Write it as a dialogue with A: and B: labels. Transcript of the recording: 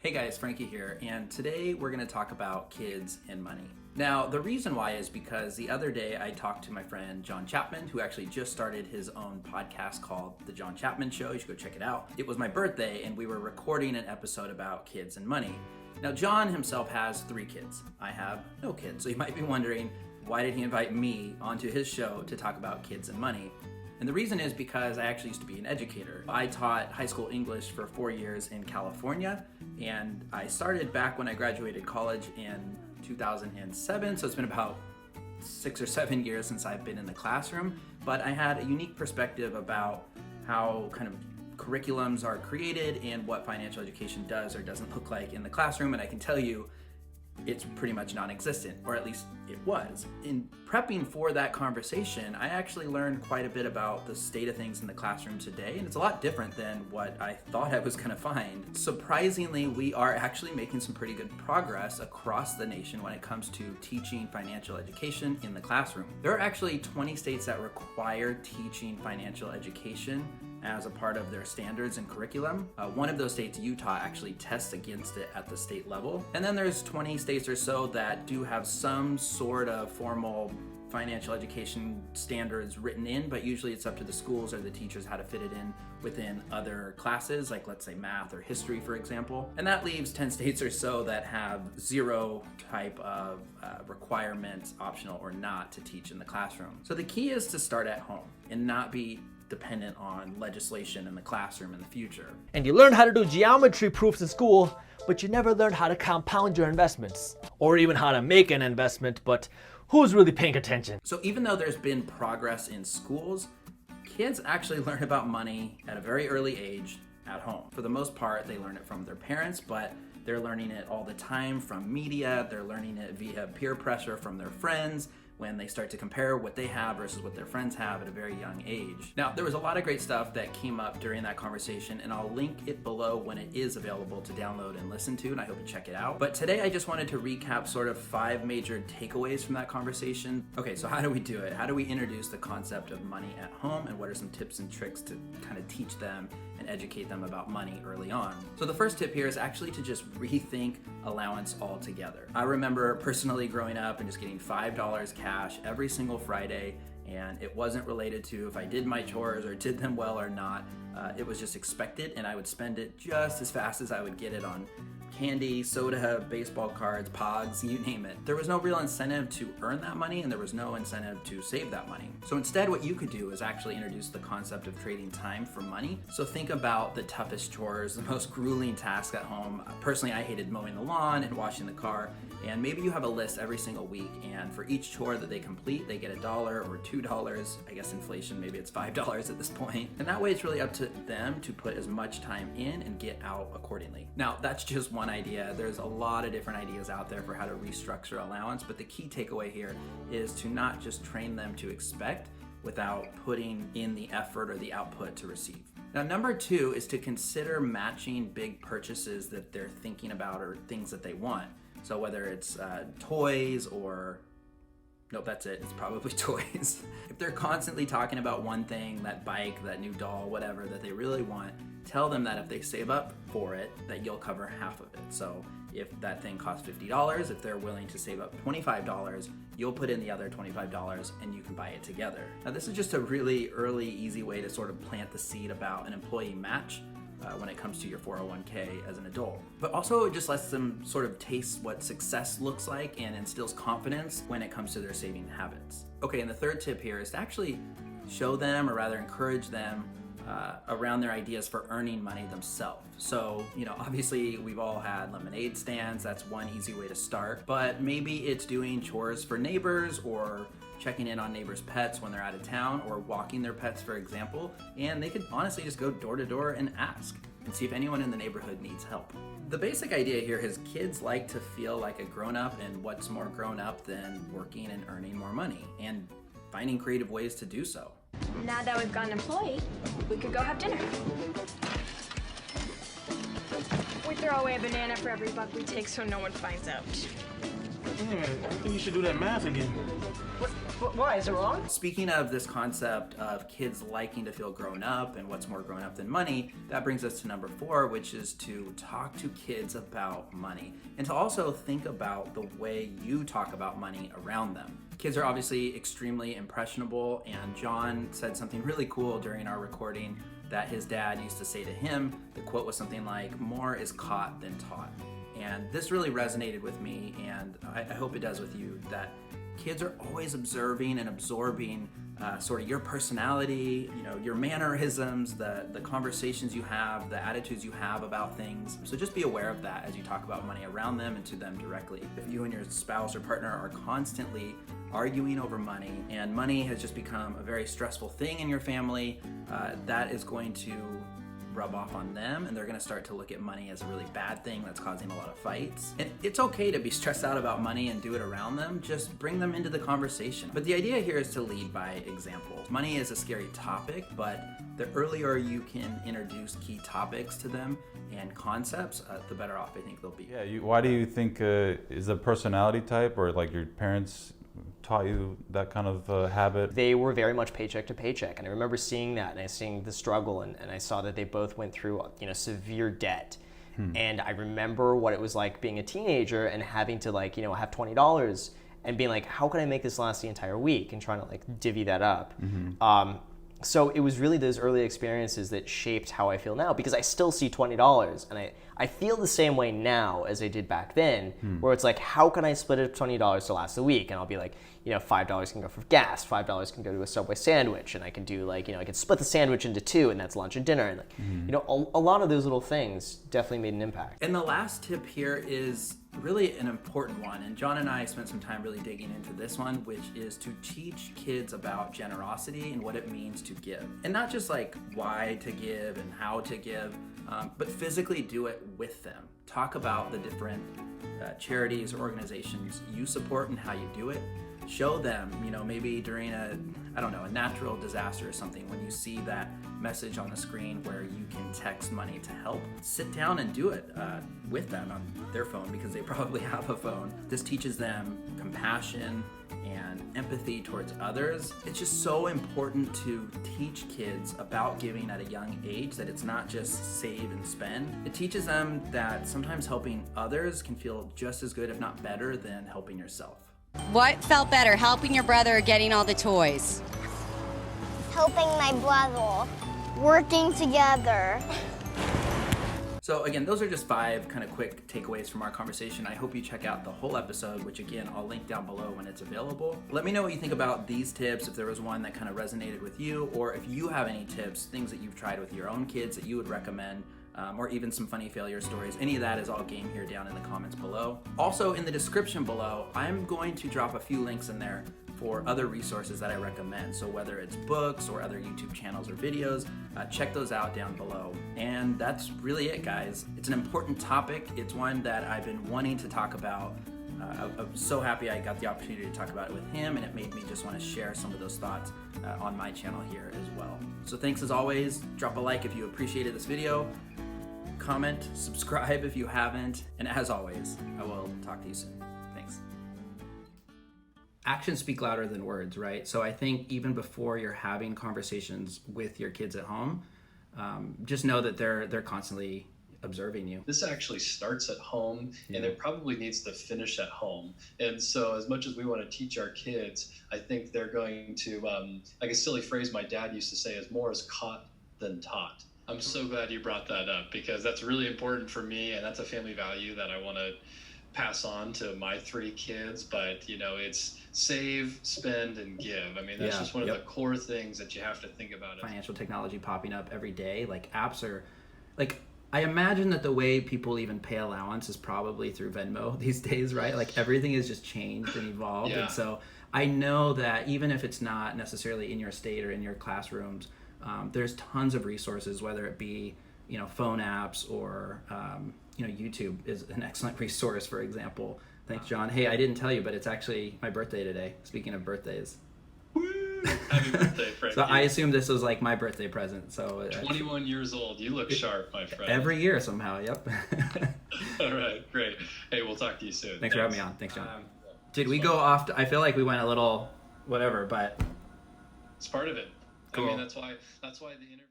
A: Hey guys, Frankie here, and today we're going to talk about kids and money. Now, the reason why is because the other day I talked to my friend John Chapman, who actually just started his own podcast called The John Chapman Show. You should go check it out. It was my birthday, and we were recording an episode about kids and money. Now, John himself has 3 kids. I have no kids, so you might be wondering, why did he invite me onto his show to talk about kids and money? And the reason is because I actually used to be an educator. I taught high school English for 4 years in California, and I started back when I graduated college in 2007, so it's been about 6 or 7 years since I've been in the classroom, but I had a unique perspective about how kind of curriculums are created and what financial education does or doesn't look like in the classroom, and I can tell you it's pretty much non-existent, or at least it was. In prepping for that conversation, I actually learned quite a bit about the state of things in the classroom today, and it's a lot different than what I thought I was going to find. Surprisingly, we are actually making some pretty good progress across the nation when it comes to teaching financial education in the classroom. There are actually 20 states that require teaching financial education as a part of their standards and curriculum. One of those states, Utah, actually tests against it at the state level. And then there's 20 states or so that do have some sort of formal financial education standards written in, but usually it's up to the schools or the teachers how to fit it in within other classes, like let's say math or history, for example. And that leaves 10 states or so that have zero type of requirement, optional or not, to teach in the classroom. So the key is to start at home and not be dependent on legislation in the classroom in the future.
B: And you learn how to do geometry proofs in school, but you never learned how to compound your investments, or even how to make an investment, but who's really paying attention?
A: So even though there's been progress in schools, kids actually learn about money at a very early age at home. For the most part, they learn it from their parents, but they're learning it all the time from media. They're learning it via peer pressure from their friends, when they start to compare what they have versus what their friends have at a very young age. Now, there was a lot of great stuff that came up during that conversation, and I'll link it below when it is available to download and listen to, and I hope you check it out. But today I just wanted to recap sort of 5 major takeaways from that conversation. Okay, so how do we do it? How do we introduce the concept of money at home, and what are some tips and tricks to kind of teach them and educate them about money early on? So the first tip here is actually to just rethink allowance altogether. I remember personally growing up and just getting $5 cash every single Friday, and it wasn't related to if I did my chores or did them well or not. It was just expected, and I would spend it just as fast as I would get it on candy, soda, baseball cards, pogs, you name it. There was no real incentive to earn that money, and there was no incentive to save that money. So instead, what you could do is actually introduce the concept of trading time for money. So think about the toughest chores, the most grueling tasks at home. Personally, I hated mowing the lawn and washing the car, and maybe you have a list every single week, and for each chore that they complete, they get $1 or $2. I guess inflation, maybe it's $5 at this point. And that way it's really up to them to put as much time in and get out accordingly. Now, that's just one idea. There's a lot of different ideas out there for how to restructure allowance, but the key takeaway here is to not just train them to expect without putting in the effort or the output to receive. Now, number 2 is to consider matching big purchases that they're thinking about or things that they want. So whether it's toys or, nope, that's it, it's probably toys. If they're constantly talking about one thing, that bike, that new doll, whatever, that they really want, tell them that if they save up for it, that you'll cover half of it. So if that thing costs $50, if they're willing to save up $25, you'll put in the other $25 and you can buy it together. Now, this is just a really early, easy way to sort of plant the seed about an employee match when it comes to your 401k as an adult. But also it just lets them sort of taste what success looks like and instills confidence when it comes to their saving habits. Okay, and the third tip here is to actually show them, or rather encourage them, around their ideas for earning money themselves. So, obviously we've all had lemonade stands. That's one easy way to start, but maybe it's doing chores for neighbors, or checking in on neighbors' pets when they're out of town, or walking their pets, for example, and they could honestly just go door to door and ask and see if anyone in the neighborhood needs help. The basic idea here is kids like to feel like a grown-up, and what's more grown-up than working and earning more money and finding creative ways to do so.
C: Now that we've got an employee, we could go have dinner. We throw away a banana for every buck we take so no one finds out.
D: I think you should do that math again.
C: What?
D: Why? Is it wrong?
A: Speaking of this concept of kids liking to feel grown up and what's more grown up than money, that brings us to number 4, which is to talk to kids about money and to also think about the way you talk about money around them. Kids are obviously extremely impressionable, and John said something really cool during our recording that his dad used to say to him. The quote was something like, "More is caught than taught." And this really resonated with me, and I hope it does with you, that kids are always observing and absorbing sort of your personality, your mannerisms, the conversations you have, the attitudes you have about things. So just be aware of that as you talk about money around them and to them directly. If you and your spouse or partner are constantly arguing over money, and money has just become a very stressful thing in your family, that is going to rub off on them, and they're going to start to look at money as a really bad thing that's causing a lot of fights. And it's okay to be stressed out about money and do it around them. Just bring them into the conversation. But the idea here is to lead by example. Money is a scary topic, but the earlier you can introduce key topics to them and concepts, the better off I think they'll be.
E: Yeah, why do you think is a personality type, or like your parents taught you that kind of habit?
F: They were very much paycheck to paycheck, and I remember seeing that, and I seeing the struggle, and I saw that they both went through severe debt. And I remember what it was like being a teenager and having to have $20 and being like, how can I make this last the entire week, and trying to divvy that up. So it was really those early experiences that shaped how I feel now, because I still see $20 and I feel the same way now as I did back then, where it's like, how can I split it $20 to last the week? And I'll be like, $5 can go for gas, $5 can go to a Subway sandwich, and I can do I can split the sandwich into 2, and that's lunch and dinner. And a lot of those little things definitely made an impact.
A: And the last tip here is really an important one, and John and I spent some time really digging into this one, which is to teach kids about generosity and what it means to give. And not just why to give and how to give, but physically do it with them. Talk about the different charities or organizations you support and how you do it. Show them, maybe during a natural disaster or something, when you see that message on the screen where you can text money to help, sit down and do it with them on their phone, because they probably have a phone. This teaches them compassion and empathy towards others. It's just so important to teach kids about giving at a young age, that it's not just save and spend. It teaches them that sometimes helping others can feel just as good, if not better, than helping yourself.
G: What felt better, helping your brother or getting all the toys?
H: Helping my brother. Working together.
A: So again, those are just 5 kind of quick takeaways from our conversation. I hope you check out the whole episode, which again, I'll link down below when it's available. Let me know what you think about these tips, if there was one that kind of resonated with you, or if you have any tips, things that you've tried with your own kids that you would recommend. Or even some funny failure stories. Any of that is all game here down in the comments below. Also, in the description below, I'm going to drop a few links in there for other resources that I recommend. So whether it's books or other YouTube channels or videos, check those out down below. And that's really it, guys. It's an important topic. It's one that I've been wanting to talk about. I'm so happy I got the opportunity to talk about it with him, and it made me just want to share some of those thoughts on my channel here as well. So thanks as always. Drop a like if you appreciated this video. Comment, subscribe if you haven't, and as always, I will talk to you soon. Thanks. Actions speak louder than words, right? So I think even before you're having conversations with your kids at home, just know that they're constantly observing you.
I: This actually starts at home, and it probably needs to finish at home. And so as much as we want to teach our kids, I think they're going to, like a silly phrase my dad used to say, is more is caught than taught. I'm so glad you brought that up, because that's really important for me, and that's a family value that I want to pass on to my 3 kids. But it's save, spend, and give. I mean, that's just one of the core things that you have to think about.
A: Financial technology popping up every day, apps are I imagine that the way people even pay allowance is probably through Venmo these days, right? Everything has just changed and evolved. And so I know that even if it's not necessarily in your state or in your classrooms, there's tons of resources, whether it be, phone apps or, YouTube is an excellent resource, for example. Thanks, John. Hey, I didn't tell you, but it's actually my birthday today. Speaking of birthdays.
I: Woo! Happy birthday, Frankie.
A: So I assumed this was my birthday present. So
I: 21 years old. You look sharp, my friend.
A: Every year somehow, yep.
I: All right, great. Hey, we'll talk to you soon.
A: Thanks for having me on. Thanks, John. Did we go off? I feel like we went a little whatever, but
I: It's part of it. I
A: Cool.
I: mean, that's why the interview.